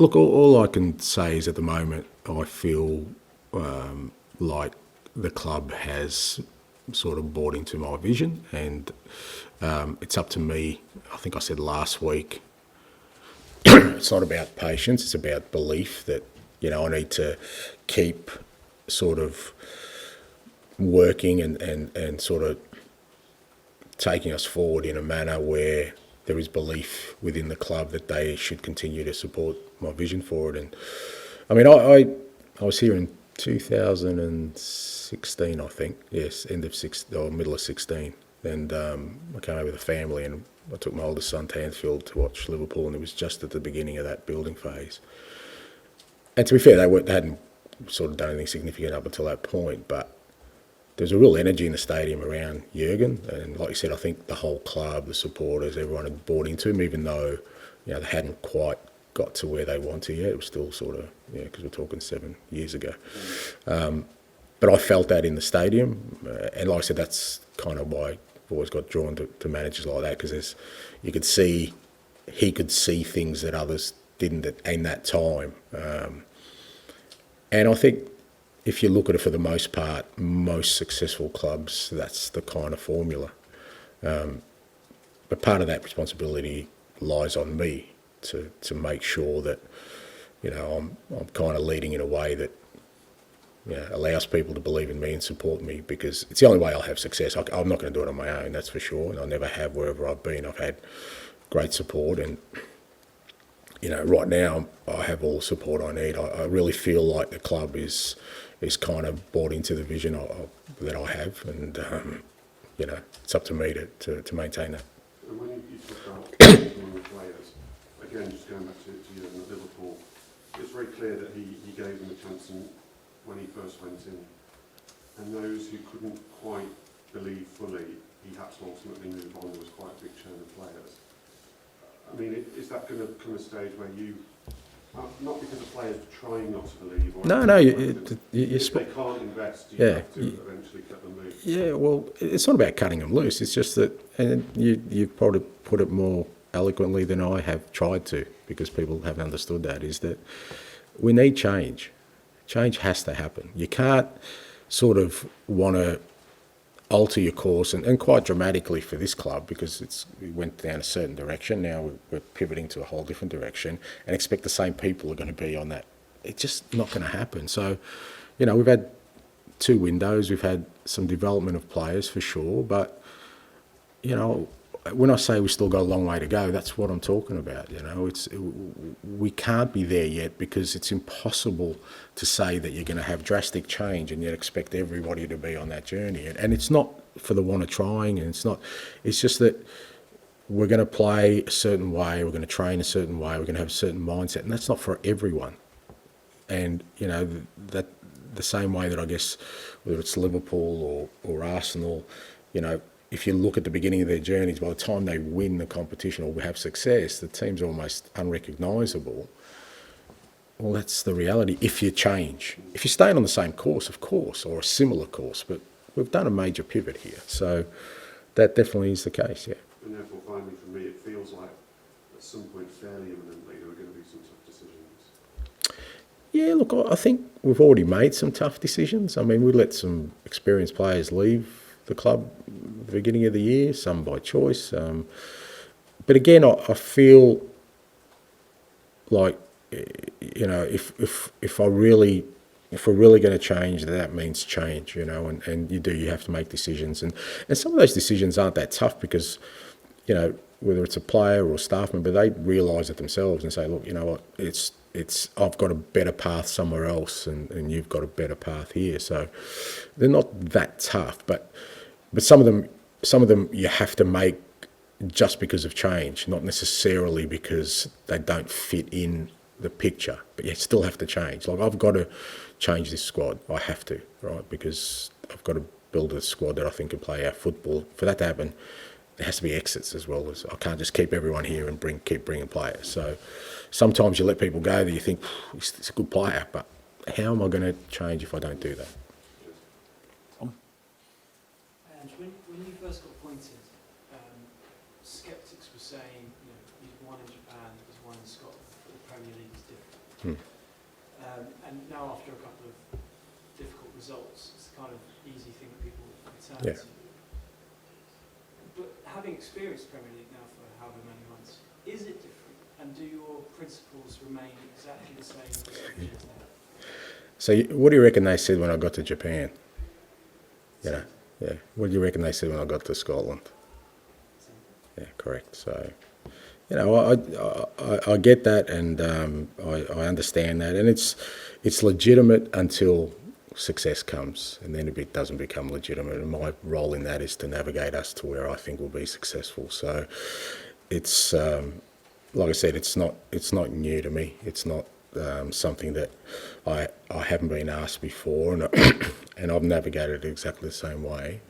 Look, all I can say is at the moment I feel like the club has sort of bought into my vision, and it's up to me. I think I said last week, it's not about patience, it's about belief that, I need to keep sort of working and sort of taking us forward in a manner where there is belief within the club that they should continue to support my vision for it. And I mean, I was here in 2016, I think. Yes, end of 16 or middle of 16. And I came over with a family, and I took my oldest son to Anfield to watch Liverpool, and it was just at the beginning of that building phase. And to be fair, they hadn't sort of done anything significant up until that point, but there's a real energy in the stadium around Jurgen, and like you said, I think the whole club, the supporters, everyone had bought into him, even though they hadn't quite got to where they want to yet. It was still sort of, because we're talking 7 years ago. But I felt that in the stadium, and like I said, that's kind of why I've always got drawn to managers like that, because he could see things that others didn't in that time. And I think if you look at it, for the most part, most successful clubs, that's the kind of formula. But part of that responsibility lies on me to make sure that, I'm kind of leading in a way that allows people to believe in me and support me, because it's the only way I'll have success. I'm not going to do it on my own, that's for sure, and I never have wherever I've been. I've had great support, and right now I have all the support I need. I really feel like the club is kind of bought into the vision that I have, and it's up to me to maintain that. And when you talk about among the players, again, just going back to you and Liverpool, it's very clear that he gave them a chance when he first went in, and those who couldn't quite believe fully, he had to ultimately move on. There was quite a big churn of players. I mean, is that going to come a stage where you, not because the players are trying not to believe, or no, if they can't invest, you have to eventually cut them loose? Yeah, well, it's not about cutting them loose. It's just that, and you've probably put it more eloquently than I have tried to, because people haven't understood that, is that we need change. Change has to happen. You can't sort of want to alter your course, and quite dramatically for this club, because we went down a certain direction. Now we're pivoting to a whole different direction, and expect the same people are going to be on that. It's just not going to happen. So, we've had 2 windows. We've had some development of players for sure, but when I say we still got a long way to go, that's what I'm talking about. We can't be there yet, because it's impossible to say that you're going to have drastic change and yet expect everybody to be on that journey. And it's not for the want of trying, and it's just that we're going to play a certain way, we're going to train a certain way, we're going to have a certain mindset, and that's not for everyone. And that the same way that, I guess, whether it's Liverpool or Arsenal, if you look at the beginning of their journeys, by the time they win the competition or have success, the team's almost unrecognisable. Well, that's the reality if you change. If you're staying on the same course, of course, or a similar course, but we've done a major pivot here. So that definitely is the case, yeah. And therefore, finally, for me, it feels like at some point fairly imminently there are going to be some tough decisions. Yeah, look, I think we've already made some tough decisions. I mean, we let some experienced players leave the club at the beginning of the year, some by choice. But again, I feel like, if we're really going to change, that means change, and you have to make decisions. And some of those decisions aren't that tough, because, whether it's a player or a staff member, they realise it themselves and say, look, you know what, it's I've got a better path somewhere else, and you've got a better path here. So they're not that tough, but some of them you have to make just because of change, not necessarily because they don't fit in the picture, but you still have to change. Like, I've got to change this squad. I have to, right? Because I've got to build a squad that I think can play our football. For that to happen, there has to be exits as well. As I can't just keep everyone here and keep bringing players. So sometimes you let people go that you think, he's a good player, but how am I going to change if I don't do that? When you first got appointed, skeptics were saying, he's one in Japan, he's one in Scotland, but the Premier League is different. And now after a couple of difficult results, it's the kind of easy thing that people return Yeah. to. But having experienced Premier League now for however many months, is it different? And do your principles remain exactly the same as they were then? So what do you reckon they said when I got to Japan? You know, yeah. What do you reckon they said when I got to Scotland? Yeah, correct. So, you know, I get that, and I understand that, and it's legitimate until success comes, and then it doesn't become legitimate. And my role in that is to navigate us to where I think we'll be successful. So, it's like I said, it's not new to me. It's not something that I haven't been asked before, and and I've navigated it exactly the same way.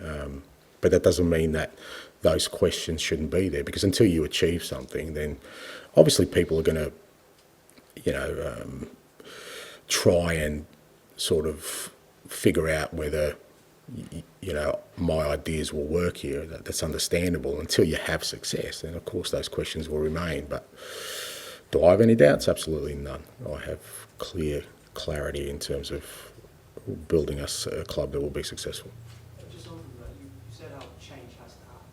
But that doesn't mean that those questions shouldn't be there, because until you achieve something, then obviously people are going to, you know, try and sort of figure out whether, you know, my ideas will work here. That's understandable until you have success. And of course those questions will remain. But do I have any doubts? Absolutely none. I have clarity in terms of building us a club that will be successful. Just on from that, you said how change has to happen.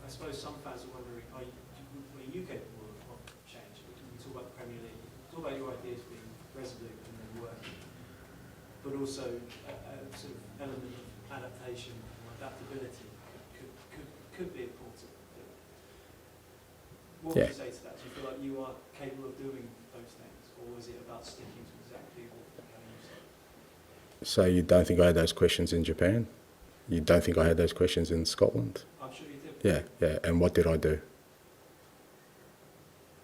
I suppose some fans are wondering, are you capable of change? We talk about the Premier League, talk about your ideas being resolute and then working, but also a sort of element of adaptation or adaptability could be important. What would you say to that? Do you feel like you are capable of doing those things, or is it about sticking to exactly what you said? So you don't think I had those questions in Japan? You don't think I had those questions in Scotland? I'm sure you did. Yeah, yeah. And what did I do?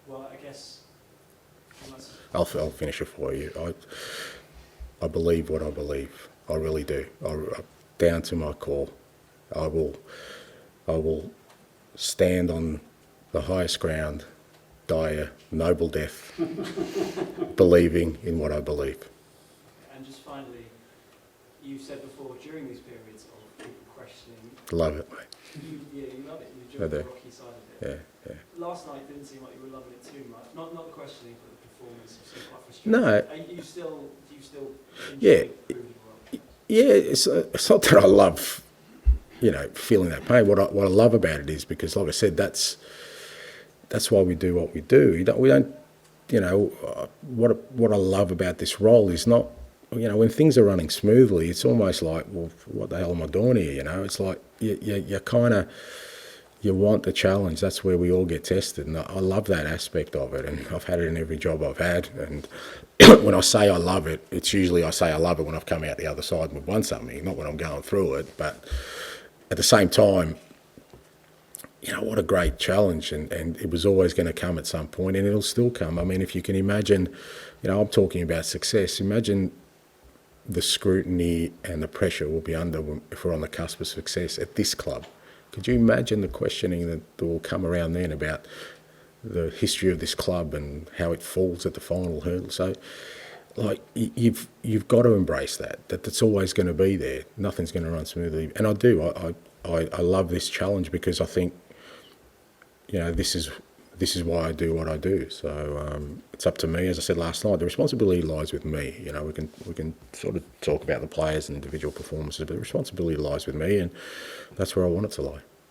Well, I guess you must. I'll finish it for you. I believe what I believe. I really do. Down to my core. I will stand on the highest ground, die a noble death, believing in what I believe. And just finally, you said before, during these periods of people questioning, Love it, mate. you love it, you enjoy the rocky side of it. Yeah. Last night didn't seem like you were loving it too much. Not the questioning, but the performance. You seemed quite frustrated. No. Do you still enjoy Yeah. proving well? Yeah, it's not that I love, you know, feeling that pain. What I love about it is because, like I said, that's why we do what we do. We don't, you know, what I love about this role is not, you know, when things are running smoothly, it's almost like, well, what the hell am I doing here? You know, it's like you kind of, you want the challenge. That's where we all get tested, and I love that aspect of it. And I've had it in every job I've had. And when I say I love it, it's usually I say I love it when I've come out the other side and we've won something, not when I'm going through it. But at the same time, you know, what a great challenge, and it was always going to come at some point, and it'll still come. I mean, if you can imagine, you know, I'm talking about success. Imagine the scrutiny and the pressure we'll be under if we're on the cusp of success at this club. Could you imagine the questioning that will come around then about the history of this club and how it falls at the final hurdle? So, like, you've got to embrace that's always going to be there. Nothing's going to run smoothly, and I do. I love this challenge because I think, you know, this is why I do what I do. So it's up to me. As I said last night, the responsibility lies with me. You know, we can sort of talk about the players and individual performances, but the responsibility lies with me, and that's where I want it to lie.